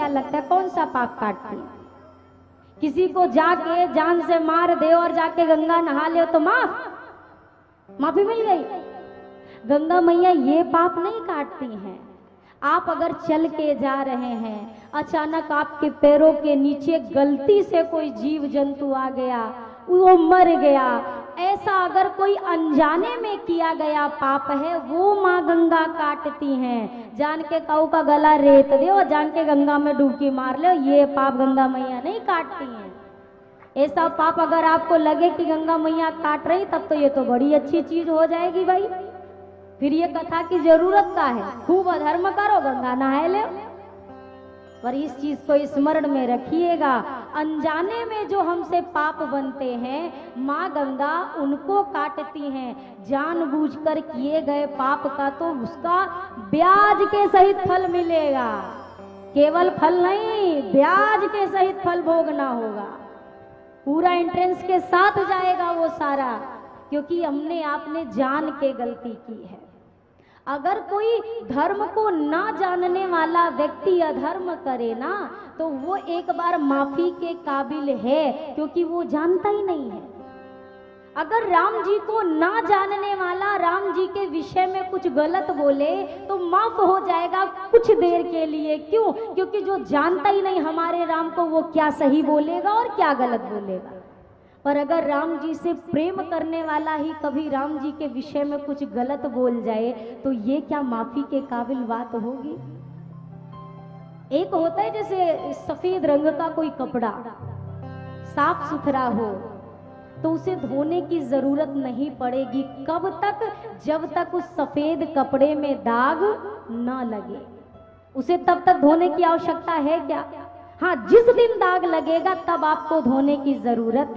क्या लगता है कौन सा पाप काटती है? किसी को जाके जान से मार दे और जाके गंगा नहा ले तो माफी मिल गई। गंगा मैया ये पाप नहीं काटती हैं। आप अगर चल के जा रहे हैं, अचानक आपके पैरों के नीचे गलती से कोई जीव जंतु आ गया, वो मर गया, ऐसा अगर कोई अनजाने में किया गया पाप है, वो माँ गंगा काटती हैं। जान के काऊ का गला रेत दे और जान के गंगा में डुबकी मार ले, ये पाप गंगा मैया नहीं काटती हैं। ऐसा पाप अगर आपको लगे कि गंगा मैया काट रही, तब तो ये तो बड़ी अच्छी चीज हो जाएगी भाई। फिर ये कथा की जरूरत का है, खूब अधर्म करो, गंगा नहाए ले। पर इस चीज को स्मरण में रखिएगा, अनजाने में जो हमसे पाप बनते हैं, माँ गंगा उनको काटती हैं। जानबूझकर किए गए पाप का तो उसका ब्याज के सहित फल मिलेगा, केवल फल नहीं, ब्याज के सहित फल भोगना होगा। पूरा इंट्रेंस के साथ जाएगा वो सारा, क्योंकि हमने आपने जान के गलती की है। अगर कोई धर्म को ना जानने वाला व्यक्ति अधर्म करे ना, तो वो एक बार माफी के काबिल है, क्योंकि वो जानता ही नहीं है। अगर राम जी को ना जानने वाला राम जी के विषय में कुछ गलत बोले तो माफ हो जाएगा कुछ देर के लिए। क्यों? क्योंकि जो जानता ही नहीं हमारे राम को, वो क्या सही बोलेगा और क्या गलत बोलेगा। पर अगर राम जी से प्रेम करने वाला ही कभी राम जी के विषय में कुछ गलत बोल जाए, तो ये क्या माफी के काबिल बात होगी? एक होता है जैसे सफेद रंग का कोई कपड़ा साफ सुथरा हो तो उसे धोने की जरूरत नहीं पड़ेगी। कब तक? जब तक उस सफेद कपड़े में दाग ना लगे, उसे तब तक धोने की आवश्यकता है क्या? हाँ, जिस दिन दाग लगेगा तब आपको धोने की जरूरत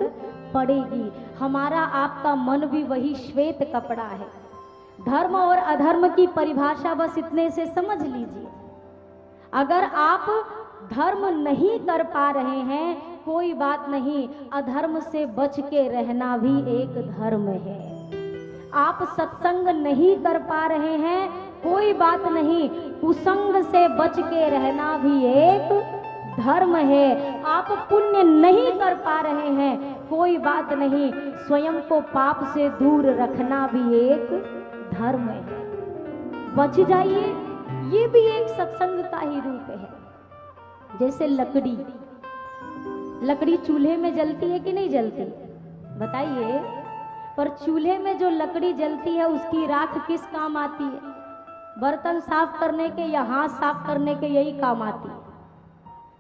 पड़ेगी। हमारा आपका मन भी वही श्वेत कपड़ा है। धर्म और अधर्म की परिभाषा बस इतने से समझ लीजिए। अगर आप धर्म नहीं कर पा रहे हैं, कोई बात नहीं, अधर्म से बच के रहना भी एक धर्म है। आप सत्संग नहीं कर पा रहे हैं, कोई बात नहीं, कुसंग से बच के रहना भी एक धर्म है। आप पुण्य नहीं कर पा रहे हैं, कोई बात नहीं, स्वयं को पाप से दूर रखना भी एक धर्म है। बच जाइए, ये भी एक सत्संग का ही रूप है। जैसे लकड़ी चूल्हे में जलती है कि नहीं जलती? बताइए। पर चूल्हे में जो लकड़ी जलती है उसकी राख किस काम आती है? बर्तन साफ करने के या हाथ साफ करने के यही काम आती है।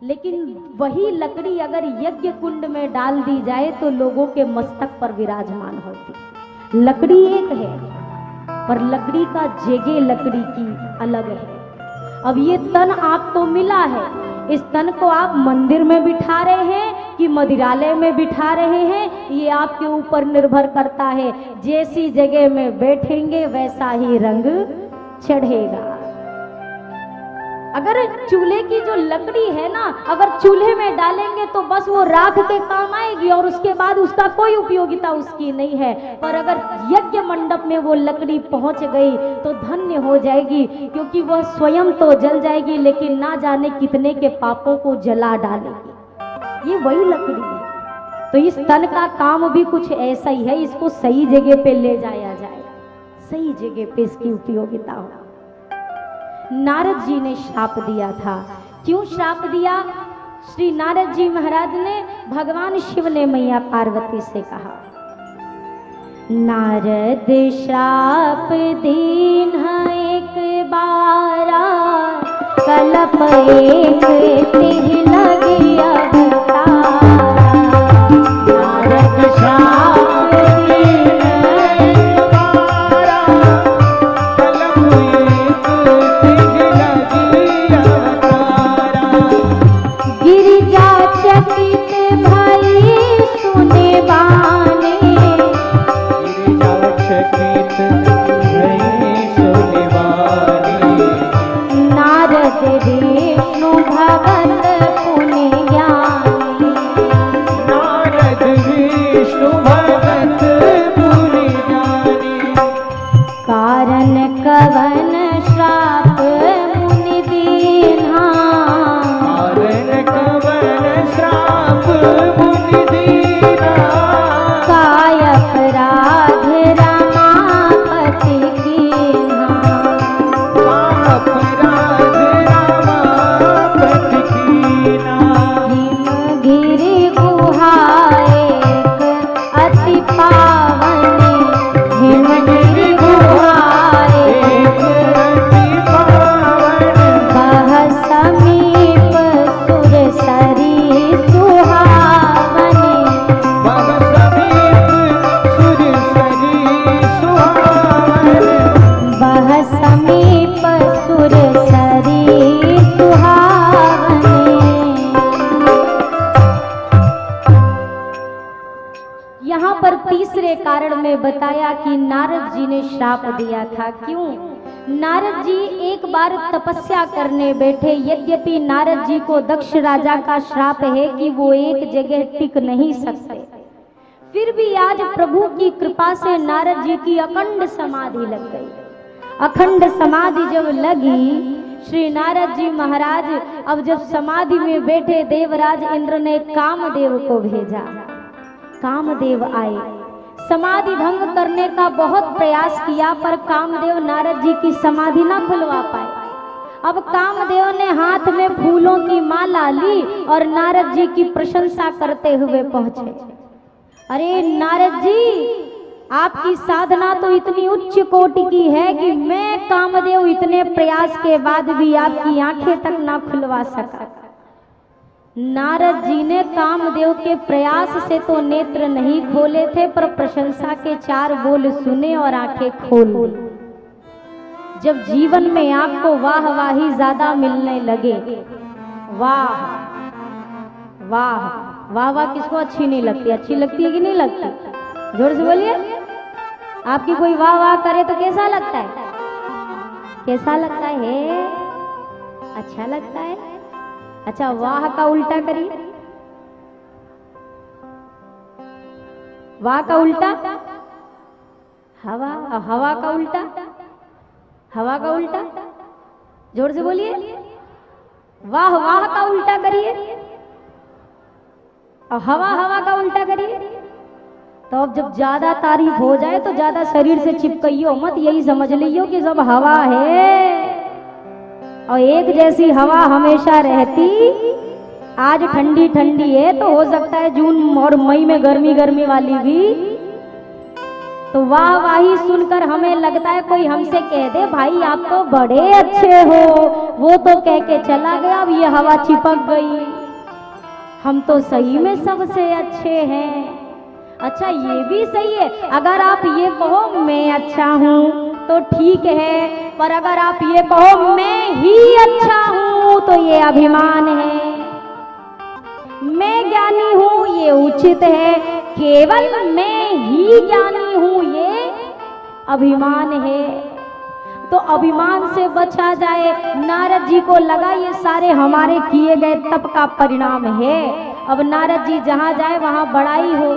लेकिन वही लकड़ी अगर यज्ञ कुंड में डाल दी जाए तो लोगों के मस्तक पर विराजमान होती है। लकड़ी एक है, पर लकड़ी का जगह लकड़ी की अलग है। अब ये तन आपको मिला है, इस तन को आप मंदिर में बिठा रहे हैं कि मदिरालय में बिठा रहे हैं, ये आपके ऊपर निर्भर करता है। जैसी जगह में बैठेंगे वैसा ही रंग चढ़ेगा। अगर चूल्हे की जो लकड़ी है ना, अगर चूल्हे में डालेंगे तो बस वो राख के काम आएगी और उसके बाद उसका कोई उपयोगिता उसकी नहीं है। पर अगर यज्ञ मंडप में वो लकड़ी पहुंच गई तो धन्य हो जाएगी, क्योंकि वह स्वयं तो जल जाएगी लेकिन ना जाने कितने के पापों को जला डालेगी। ये वही लकड़ी है। तो इस तन का काम भी कुछ ऐसा ही है, इसको सही जगह पे ले जाया जाए, सही जगह पे इसकी उपयोगिता हो। नारद जी ने श्राप दिया था। क्यों श्राप दिया? श्री नारद जी महाराज ने, भगवान शिव ने मैया पार्वती से कहा, नारद श्राप दीन एक बारा, कलप एक तिह लगी अवतारा। नारद श्राप नारद विष्णु भवन तीसरे कारण में बताया कि नारद जी ने श्राप दिया था। क्यों? नारद जी एक बार तपस्या करने बैठे। यद्यपि नारद जी को दक्ष राजा का श्राप है कि वो एक जगह टिक नहीं सकते, फिर भी आज प्रभु की कृपा से नारद जी की अखंड समाधि लग गई। अखंड समाधि जब लगी, श्री नारद जी महाराज अब जब समाधि में बैठे, देवराज इंद्र ने कामदेव को भेजा। कामदेव आए, समाधि भंग करने का बहुत प्रयास किया, पर कामदेव नारद जी की समाधि ना खुलवा पाए। अब कामदेव ने हाथ में फूलों की माला ली और नारद जी की प्रशंसा करते हुए पहुंचे। अरे नारद जी, आपकी साधना तो इतनी उच्च कोटि की है कि मैं कामदेव इतने प्रयास के बाद भी आपकी आंखें तक ना खुलवा सका। नारद जी ने कामदेव के प्रयास से तो नेत्र नहीं खोले थे, पर प्रशंसा के 4 बोल सुने और आंखें खोल ली। जब जीवन में आपको वाहवाही ज्यादा मिलने लगे, वाह वाह वाह वाह किसको अच्छी नहीं लगती? अच्छी लगती है कि नहीं लगती? जोर से बोलिए। आपकी कोई वाह वाह करे तो कैसा लगता है? कैसा लगता है? अच्छा लगता है। अच्छा, वाह का उल्टा करिए। वाह का उल्टा हवा, हवा का उल्टा हवा का उल्टा। जोर से बोलिए। वाह वाह का उल्टा करिए और हवा हवा का उल्टा करिए। तो अब जब ज्यादा तारीफ हो जाए तो ज्यादा शरीर से चिपकाइयो मत, यही समझ लियो कि सब हवा है और एक जैसी हवा हमेशा रहती। आज ठंडी ठंडी है तो हो सकता है जून और मई में गर्मी गर्मी वाली भी। तो वाह वाही सुनकर हमें लगता है कोई हमसे कह दे भाई आप तो बड़े अच्छे हो, वो तो कह के चला गया, अब ये हवा चिपक गई, हम तो सही में सबसे अच्छे हैं। अच्छा ये भी सही है, अगर आप ये कहो मैं अच्छा हूँ तो ठीक है, पर अगर आप ये कहो मैं ही अच्छा हूँ तो ये अभिमान है। मैं ज्ञानी हूँ ये उचित है, केवल मैं ही ज्ञानी हूँ ये अभिमान है। तो अभिमान से बचा जाए। नारद जी को लगा ये सारे हमारे किए गए तप का परिणाम है। अब नारद जी जहाँ जाए वहाँ बड़ाई हो।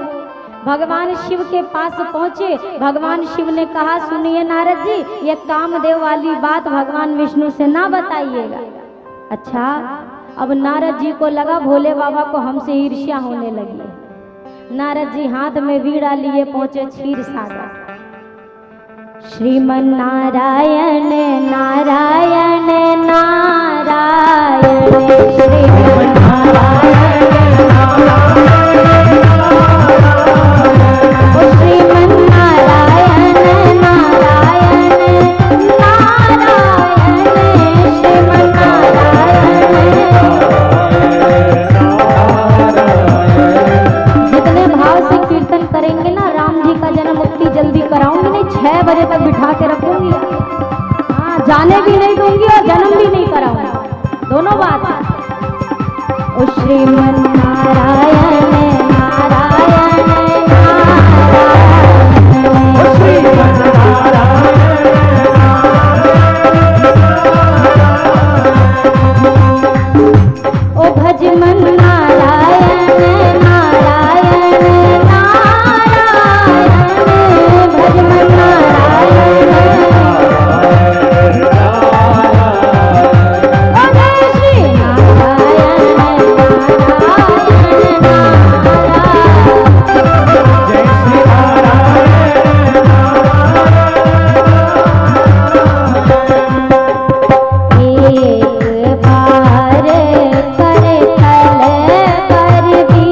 भगवान शिव के पास पहुंचे। भगवान शिव ने कहा सुनिए नारद जी, ये कामदेव वाली बात भगवान विष्णु से ना बताइएगा। अच्छा, अब नारद जी को लगा भोले बाबा को हमसे ईर्ष्या होने लगी है। नारद जी हाथ में वीणा लिए पहुंचे क्षीर सागर। श्रीमन नारायण नारायण नारायण श्रीमन नारायण श्रीमन नारायण नारायण नारायण श्रीमन जितने भाव से कीर्तन करेंगे ना, राम जी का जन्म मुक्ति जल्दी कराऊंगी नहीं, 6 बजे तक बिठा के रखूंगी। हाँ, जाने भी नहीं दूंगी और जन्म भी नहीं कराऊंगी, दोनों बात है। ओ श्रीमन नारायण नारायण नारायण ओ श्रीमन ओ भज मन नारायण नारायण नारायण भज मन नारायण ओ जय श्री नारायण नारायण नारायण जय श्री नारायण। एक बार कर थल पर भी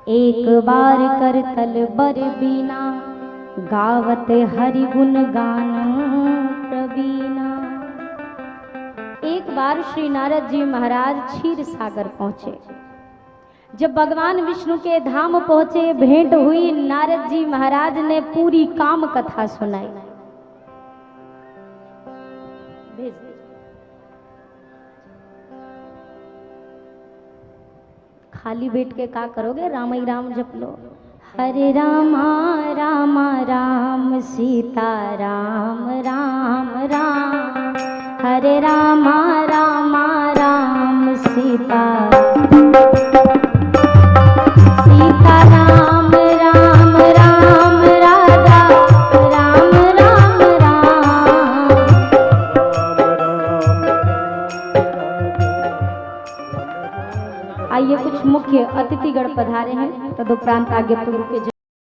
एक बार कर तल बर बीना, गावत हरि गुण गान प्रवीणा। एक बार श्री नारद जी महाराज क्षीर सागर पहुंचे। जब भगवान विष्णु के धाम पहुंचे, भेंट हुई, नारद जी महाराज ने पूरी काम कथा सुनाई। भेज दे। खाली बैठ के क्या करोगे, राम ही राम जप लो। हरे रामा रामा राम सीता राम राम राम, हरे रामा रामा राम सीता सीता राम राम राम राधा राम राम राम। आइए कुछ मुख्य अतिथिगण पधारे हैं, तदुपरांत आगे प्रभु के